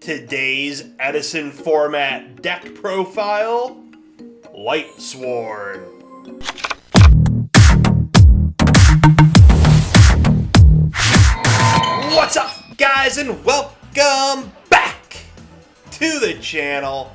Today's Edison format deck profile, Lightsworn. What's up, guys, and welcome back to the channel.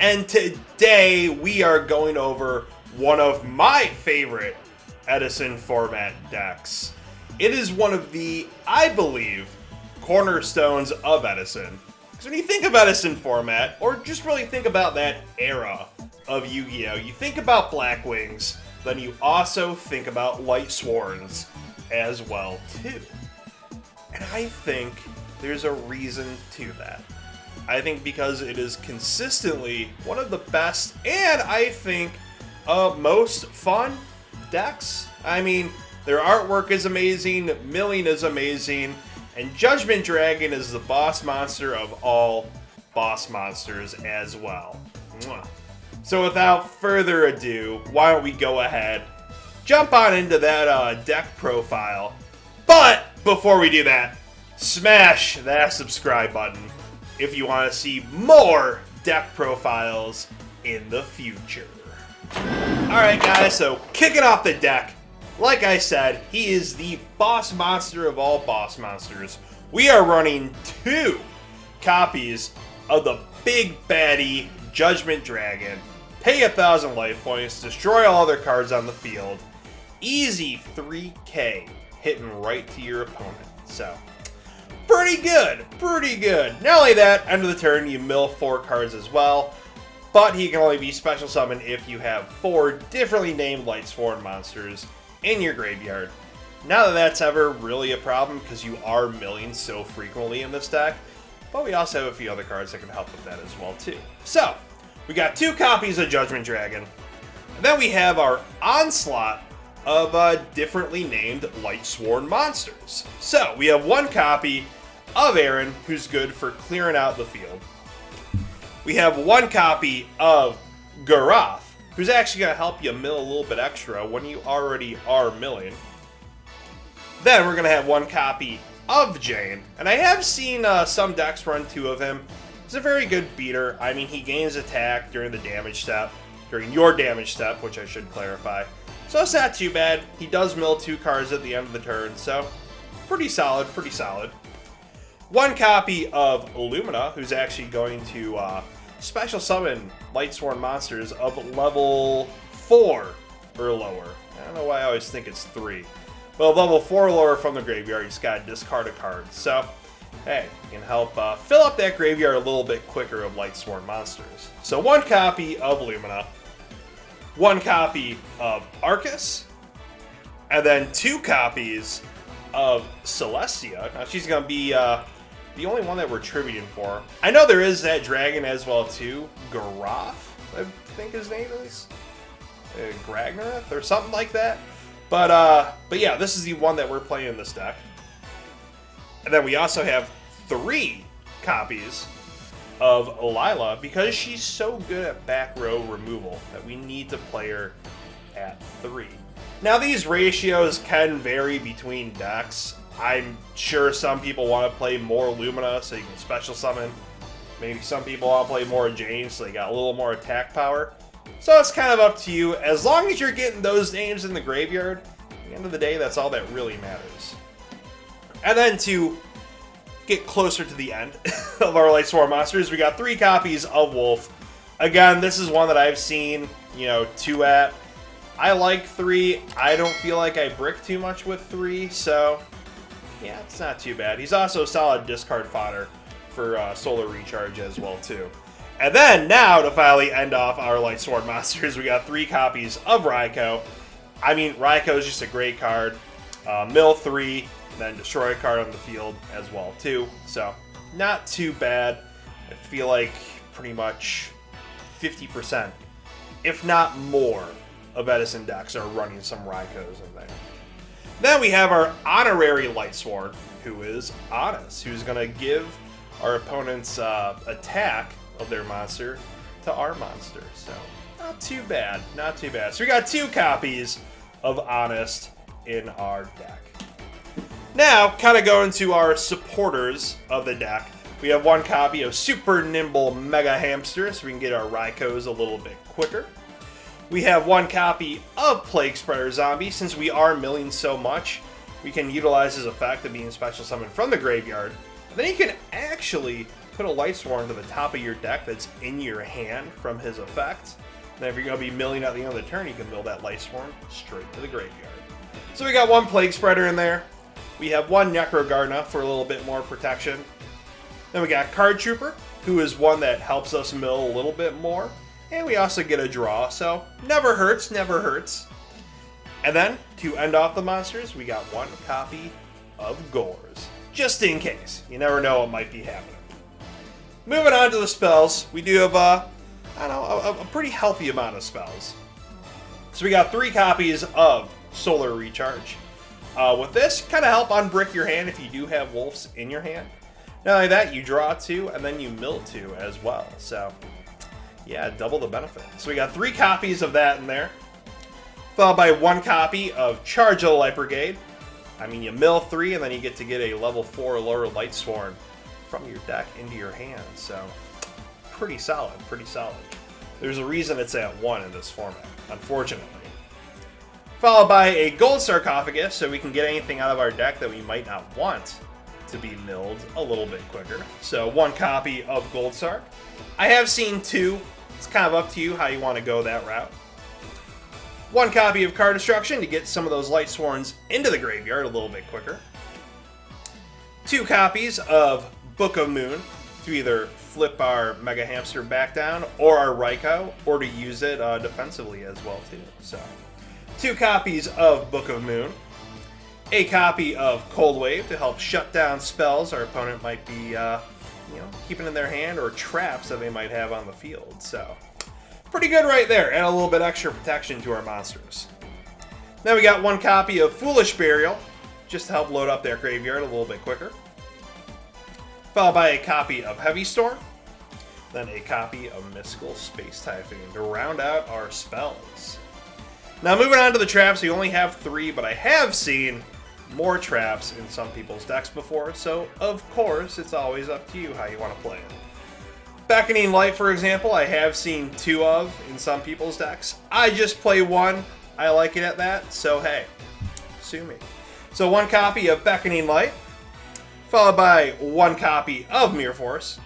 And today we are going over one of my favorite Edison format decks. It is one of the, I believe, cornerstones of Edison. Because when you think of Edison format, or just really think about that era of Yu-Gi-Oh, you think about Blackwings, then you also think about Lightsworns as well too. And I think there's a reason to that. I think because it is consistently one of the best and I think most fun decks. I mean, their artwork is amazing, milling is amazing, and Judgment Dragon is the boss monster of all boss monsters as well. So without further ado, why don't we go ahead, jump on into that deck profile. But before we do that, smash that subscribe button if you want to see more deck profiles in the future. Alright guys, so kicking off the deck, like I said, he is the boss monster of all boss monsters. We are running 2 copies of the big baddie Judgment Dragon. Pay 1,000 life points, destroy all other cards on the field. Easy 3k, hitting right to your opponent. So, pretty good, pretty good. Not only that, end of the turn, you mill 4 cards as well. But he can only be special summoned if you have 4 differently named Lightsworn monsters in your graveyard. Not that that's ever really a problem because you are milling so frequently in this deck, but we also have a few other cards that can help with that as well too. So, we got 2 copies of Judgment Dragon, and then we have our onslaught of differently named Lightsworn monsters. So, we have 1 copy of Aaron, who's good for clearing out the field. We have 1 copy of Garoth, who's actually going to help you mill a little bit extra when you already are milling. Then we're going to have 1 copy of Jane, and I have seen some decks run 2 of him. He's a very good beater. I mean, he gains attack during the damage step, during your damage step, which I should clarify. So it's not too bad. He does mill 2 cards at the end of the turn, so pretty solid, pretty solid. 1 copy of Illumina, who's actually going to special summon Lightsworn monsters of level 4 or lower. I don't know why I always think it's 3. Well, level 4 or lower from the graveyard, you just gotta discard a card. So, hey, you can help fill up that graveyard a little bit quicker of Lightsworn monsters. So 1 copy of Illumina, 1 copy of Arcus, and then 2 copies of Celestia. Now she's gonna be the only one that we're tributing for. I know there is that dragon as well too, Garoth, I think his name is, Gragnaroth or something like that. But yeah, this is the one that we're playing in this deck. And then we also have 3 copies of Lila because she's so good at back row removal that we need to play her at 3. Now these ratios can vary between decks. I'm sure some people want to play more Lumina so you can special summon. Maybe some people want to play more Jane so they got a little more attack power. So it's kind of up to you. As long as you're getting those names in the graveyard, at the end of the day, that's all that really matters. And then to get closer to the end of our Lightsworn monsters, we got 3 copies of Wolf. Again, this is one that I've seen, 2 at. I like 3. I don't feel like I brick too much with 3, so yeah, it's not too bad. He's also solid discard fodder for Solar Recharge as well too. And then now to finally end off our Lightsworn monsters, we got 3 copies of Raikou. I mean, Raikou is just a great card. Mill 3, and then destroy a card on the field as well too. So not too bad. I feel like pretty much 50%, if not more, of Edison decks are running some Raikous in there. Then we have our honorary Lightsworn, who is Honest, who's going to give our opponent's attack of their monster to our monster. So, not too bad, not too bad. So we got 2 copies of Honest in our deck. Now, kind of going to our supporters of the deck, We have one copy of Super Nimble Mega Hamster, so we can get our Raikos a little bit quicker. We have one copy of Plague Spreader Zombie. Since we are milling so much, we can utilize his effect of being special summoned from the graveyard. And then you can actually put a Lightsworn to the top of your deck that's in your hand from his effect. And then if you're going to be milling at the end of the turn, you can mill that Lightsworn straight to the graveyard. So we got one Plague Spreader in there. We have one Necrogardener for a little bit more protection. Then we got Card Trooper, who is one that helps us mill a little bit more. And we also get a draw, so never hurts, never hurts. And then, to end off the monsters, we got one copy of Gores. Just in case. You never know what might be happening. Moving on to the spells, we do have a pretty healthy amount of spells. So we got 3 copies of Solar Recharge. With this, kind of help unbrick your hand if you do have wolves in your hand. Not only that, you draw 2 and then you mill 2 as well. So, yeah, double the benefit. So we got 3 copies of that in there. Followed by 1 copy of Charge of the Light Brigade. I mean, you mill 3 and then you get to get a level 4 or lower Lightsworn from your deck into your hand. So, pretty solid, pretty solid. There's a reason it's at 1 in this format, unfortunately. Followed by a Gold Sarcophagus, so we can get anything out of our deck that we might not want to be milled a little bit quicker. So 1 copy of Gold Sark. I have seen 2. It's kind of up to you how you want to go that route. 1 copy of Card Destruction to get some of those Lightsworns into the graveyard a little bit quicker. 2 copies of Book of Moon to either flip our Mega Hamster back down or our Raiko, or to use it defensively as well too. So 2 copies of Book of Moon. A copy of Cold Wave to help shut down spells our opponent might be keeping in their hand, or traps that they might have on the field. So pretty good right there. Add a little bit extra protection to our monsters. Then we got 1 copy of Foolish Burial, just to help load up their graveyard a little bit quicker. Followed by a copy of Heavy Storm. Then a copy of Mystical Space Typhoon to round out our spells. Now moving on to the traps, we only have 3, but I have seen more traps in some people's decks before, so of course it's always up to you how you want to play it. Beckoning Light, for example, I have seen 2 of in some people's decks. I just play 1. I like it at that, so hey, sue me. So 1 copy of Beckoning Light, followed by 1 copy of Mirror Force,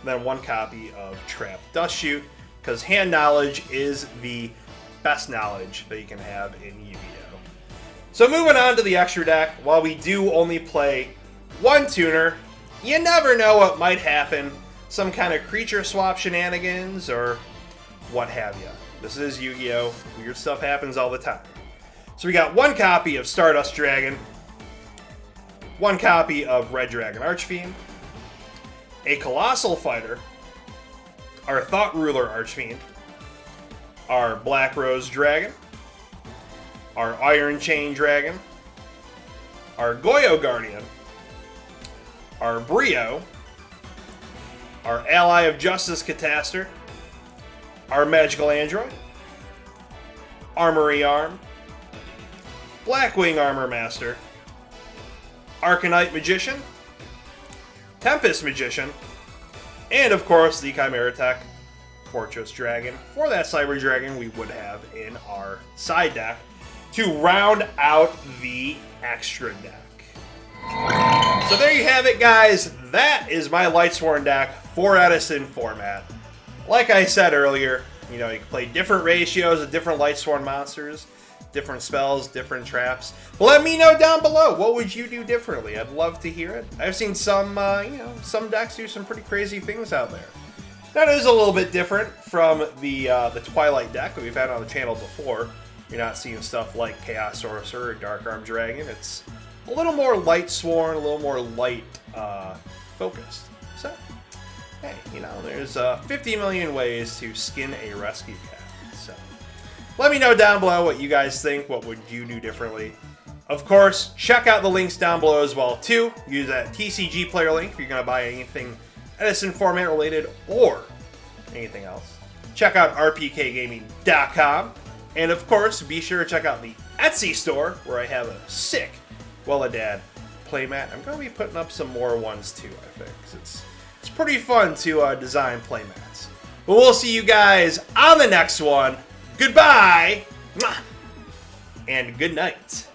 then 1 copy of Trap Dust Shoot, because hand knowledge is the best knowledge that you can have in Yu-Gi-Oh! So moving on to the extra deck, while we do only play 1 tuner, you never know what might happen. Some kind of creature swap shenanigans or what have you. This is Yu-Gi-Oh! Weird stuff happens all the time. So we got 1 copy of Stardust Dragon, 1 copy of Red Dragon Archfiend, a Colossal Fighter, our Thought Ruler Archfiend, our Black Rose Dragon, our Iron Chain Dragon, our Goyo Guardian, our Brio, our Ally of Justice Cataster, our Magical Android, Armory Arm, Blackwing Armor Master, Arcanite Magician, Tempest Magician, and of course the Chimera Tech Fortress Dragon for that Cyber Dragon we would have in our side deck to round out the extra deck. So there you have it, guys. That is my Lightsworn deck for Edison format. Like I said earlier, you can play different ratios of different Lightsworn monsters, different spells, different traps. But let me know down below, what would you do differently? I'd love to hear it. I've seen some, some decks do some pretty crazy things out there. That is a little bit different from the Twilight deck that we've had on the channel before. You're not seeing stuff like Chaos Sorcerer or Dark Arm Dragon. It's a little more Lightsworn, a little more light focused. So, hey, there's 50 million ways to skin a rescue cat. So, let me know down below what you guys think. What would you do differently? Of course, check out the links down below as well, too. Use that TCG player link if you're going to buy anything Edison format related or anything else. Check out rpkgaming.com. And of course, be sure to check out the Etsy store where I have a sick Well-A-Dad playmat. I'm going to be putting up some more ones too, I think. 'Cause it's pretty fun to design playmats. But we'll see you guys on the next one. Goodbye, and good night.